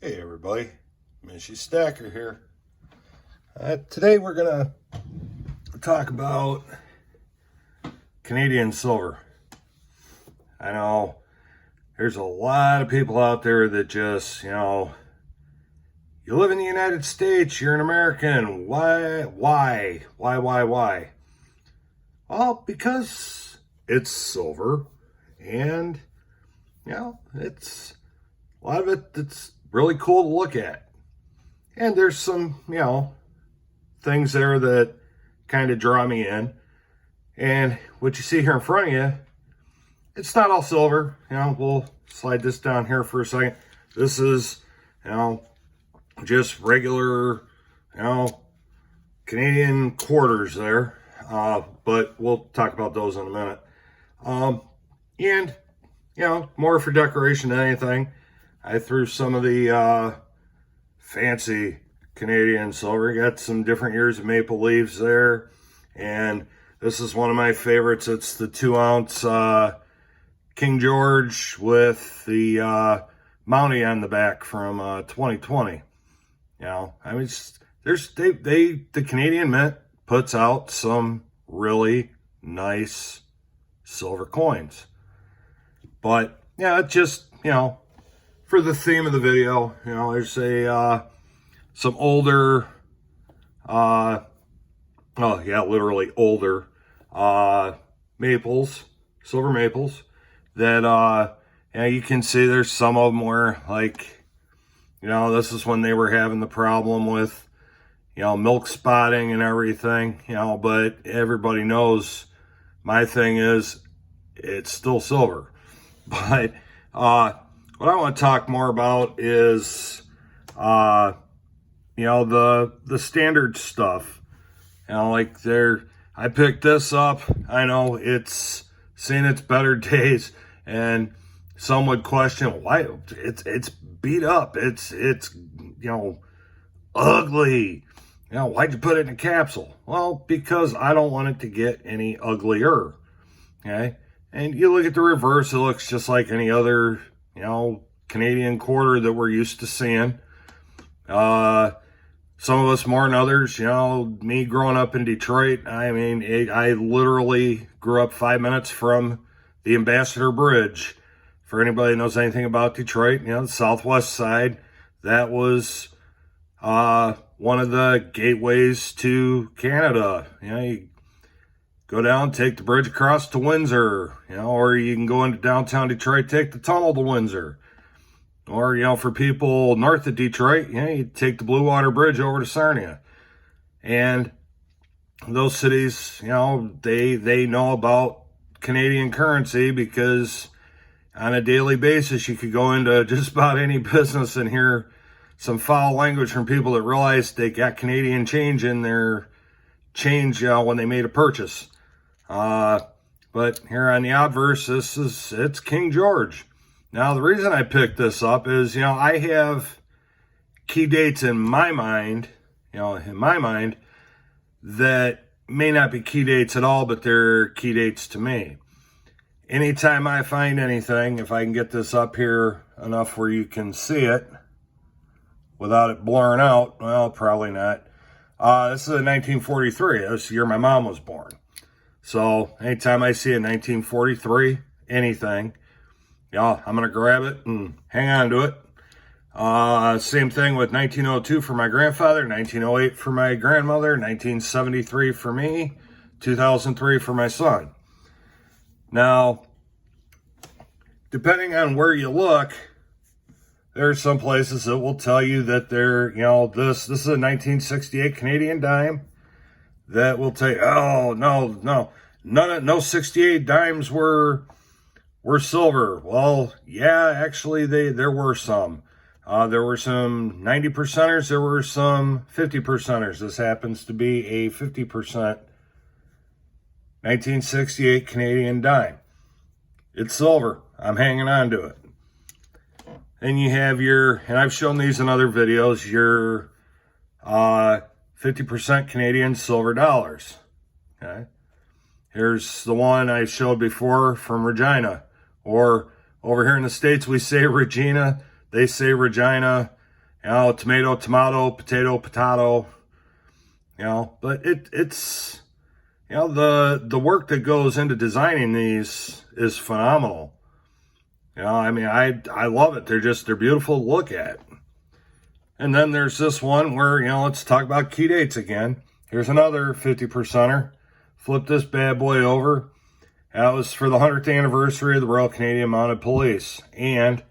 Hey everybody, Mishy Stacker here. Today we're going to talk about Canadian silver. I know there's a lot of people out there that just, you live in the United States, you're an American. Why? Well, because it's silver and, it's a lot of it that's really cool to look at. And there's some, things there that kind of draw me in. And what you see here in front of you, it's not all silver. We'll slide this down here for a second. This is, just regular, Canadian quarters there. But we'll talk about those in a minute. And, more for decoration than anything. I threw some of the fancy Canadian silver. Got some different years of maple leaves there. And this is one of my favorites. It's the 2-ounce King George with the Mountie on the back from 2020. The Canadian Mint puts out some really nice silver coins. But yeah, it just, for the theme of the video, there's some older, literally older maples, silver maples that, you can see there's some of them where, like, this is when they were having the problem with, milk spotting and everything, but everybody knows my thing is it's still silver. But, what I want to talk more about is, the standard stuff. I picked this up. I know it's seen its better days, and some would question why it's beat up. It's ugly. Why'd you put it in a capsule? Well, because I don't want it to get any uglier. Okay. And you look at the reverse, it looks just like any other, Canadian quarter that we're used to seeing. Some of us more than others, me growing up in Detroit, I literally grew up 5 minutes from the Ambassador Bridge. For anybody that knows anything about Detroit, the southwest side, that was one of the gateways to Canada. You go down, take the bridge across to Windsor, or you can go into downtown Detroit, take the tunnel to Windsor. Or, for people north of Detroit, you take the Blue Water Bridge over to Sarnia. And those cities, they know about Canadian currency because on a daily basis, you could go into just about any business and hear some foul language from people that realize they got Canadian change in their change when they made a purchase. But here on the obverse, it's King George. Now, the reason I picked this up is, I have key dates in my mind, that may not be key dates at all, but they're key dates to me. Anytime I find anything, if I can get this up here enough where you can see it without it blurring out, well, probably not. This is a 1943. That's the year my mom was born. So anytime I see a 1943 anything, I'm going to grab it and hang on to it. Same thing with 1902 for my grandfather, 1908 for my grandmother, 1973 for me, 2003 for my son. Now, depending on where you look, there are some places that will tell you that they're, this is a 1968 Canadian dime that will tell you, oh, no 68 dimes were silver. Well, yeah, actually there were some. There were some 90%ers, there were some 50%ers. This happens to be a 50% 1968 Canadian dime. It's silver. I'm hanging on to it. And you have and I've shown these in other videos, your 50% Canadian silver dollars. Okay. Here's the one I showed before from Regina. Or over here in the States, we say Regina. They say Regina. You know, tomato, tomato, potato, potato. You know, but it's you know, the work that goes into designing these is phenomenal. You know, I mean, I love it. They're beautiful to look at. And then there's this one where, you know, let's talk about key dates again. Here's another 50%er. Flip this bad boy over. That was for the 100th anniversary of the Royal Canadian Mounted Police and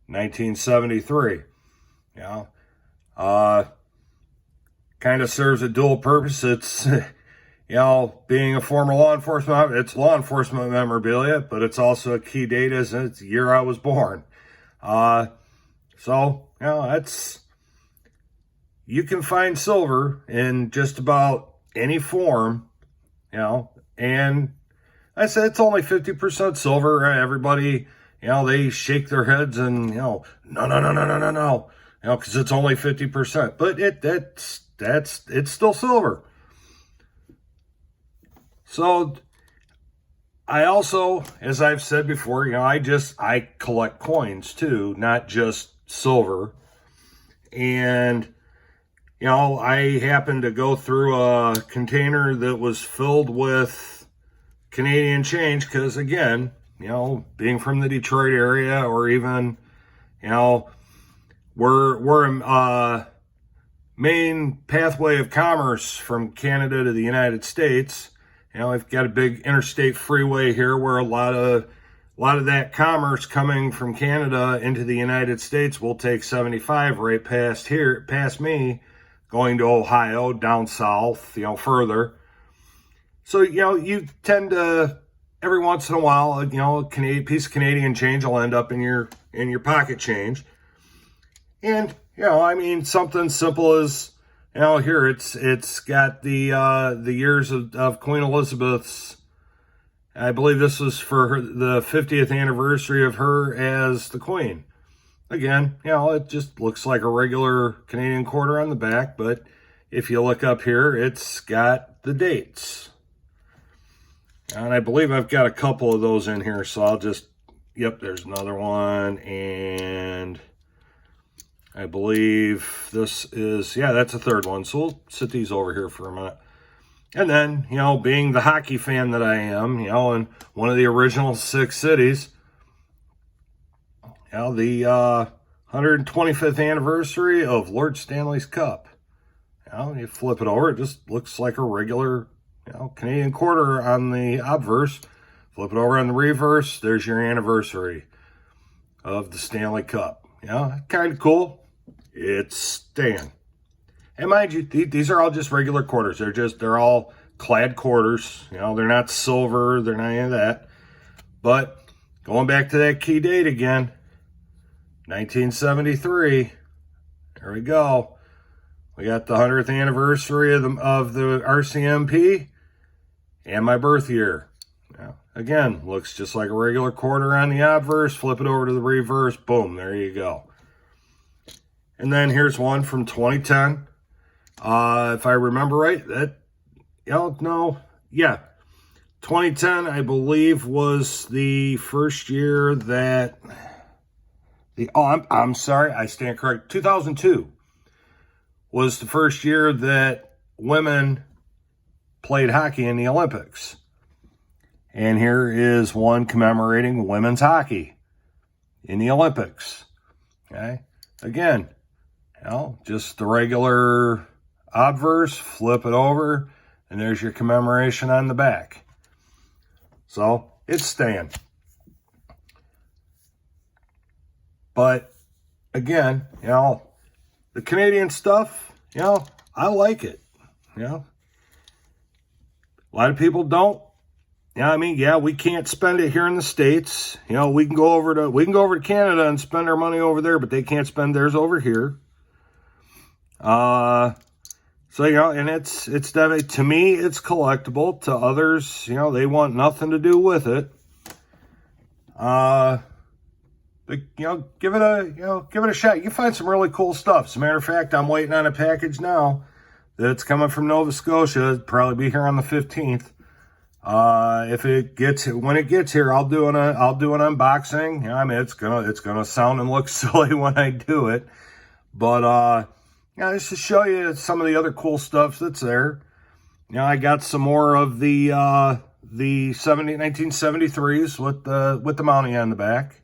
1973. You know, kind of serves a dual purpose. It's, you know, being a former law enforcement, it's law enforcement memorabilia, but it's also a key date as it's the year I was born. So, you know, that's, you can find silver in just about any form, you know, and I said it's only 50% silver. Everybody, you know, they shake their heads and, you know, no, you know, because it's only 50%, but it's still silver. So I also, as I've said before, you know, I collect coins too, not just silver. And, you know, I happened to go through a container that was filled with Canadian change because, again, you know, being from the Detroit area, or even, you know, we're a main pathway of commerce from Canada to the United States. You know, we've got a big interstate freeway here where a lot of that commerce coming from Canada into the United States will take 75 right past me, going to Ohio, down south, you know, further. So, you know, you tend to, every once in a while, you know, a piece of Canadian change will end up in your pocket change. And, you know, I mean, something simple as, you know, here it's got the years of Queen Elizabeth's. I believe this was for the 50th anniversary of her as the Queen. Again, you know, it just looks like a regular Canadian quarter on the back, but if you look up here, it's got the dates. And I believe I've got a couple of those in here, so I'll just, yep, there's another one, and I believe this is, yeah, that's a third one, so we'll sit these over here for a minute. And then, you know, being the hockey fan that I am, you know, in one of the original 6 cities, you know, the 125th anniversary of Lord Stanley's Cup. You know, you flip it over, it just looks like a regular, you know, Canadian quarter on the obverse. Flip it over on the reverse, there's your anniversary of the Stanley Cup. You know, kind of cool. It's staying. And mind you, these are all just regular quarters. They're all clad quarters. You know, they're not silver, they're not any of that. But going back to that key date again, 1973. There we go. We got the 100th anniversary of the RCMP and my birth year. Now, again, looks just like a regular quarter on the obverse. Flip it over to the reverse. Boom, there you go. And then here's one from 2010. If I remember right, that, you know, no, yeah. 2010, I believe, was the first year that I'm sorry, I stand correct. 2002 was the first year that women played hockey in the Olympics. And here is one commemorating women's hockey in the Olympics. Okay. Again, you know, just the regular obverse, flip it over, and there's your commemoration on the back. So it's staying. But again, you know, the Canadian stuff, you know, I like it. You know, a lot of people don't. Yeah, I mean, yeah, we can't spend it here in the States. You know, we can go over to Canada and spend our money over there, but they can't spend theirs over here. So, you know, and it's definitely, to me, it's collectible. To others, you know, they want nothing to do with it. But, you know, give it a shot. You can find some really cool stuff. As a matter of fact, I'm waiting on a package now that's coming from Nova Scotia. It'll probably be here on the 15th. When it gets here, I'll do an unboxing. You know, I mean, it's gonna sound and look silly when I do it, But just to show you some of the other cool stuff that's there. I got some more of the 1973s with the mounting on the back.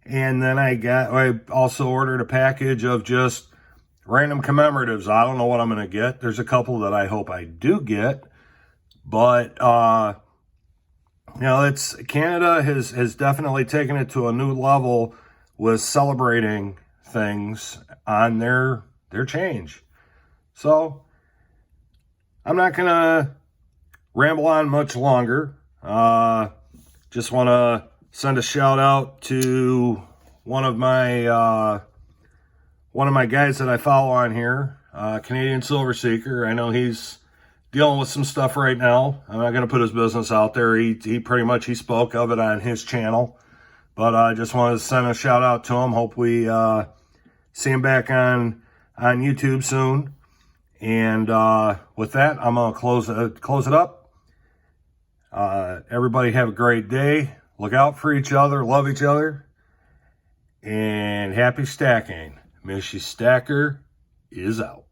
And then I also ordered a package of just random commemoratives. I don't know what I'm going to get. There's a couple that I hope I do get. But, Canada has definitely taken it to a new level with celebrating things on their change. So, I'm not going to ramble on much longer. Just want to send a shout out to one of my guys that I follow on here, Canadian Silver Seeker. I know he's dealing with some stuff right now. I'm not going to put his business out there. He pretty much spoke of it on his channel. But I just wanted to send a shout out to him. Hope we see him back on YouTube soon. And with that, I'm going to close it up. Everybody have a great day. Look out for each other. Love each other. And happy stacking. Mishy Stacker is out.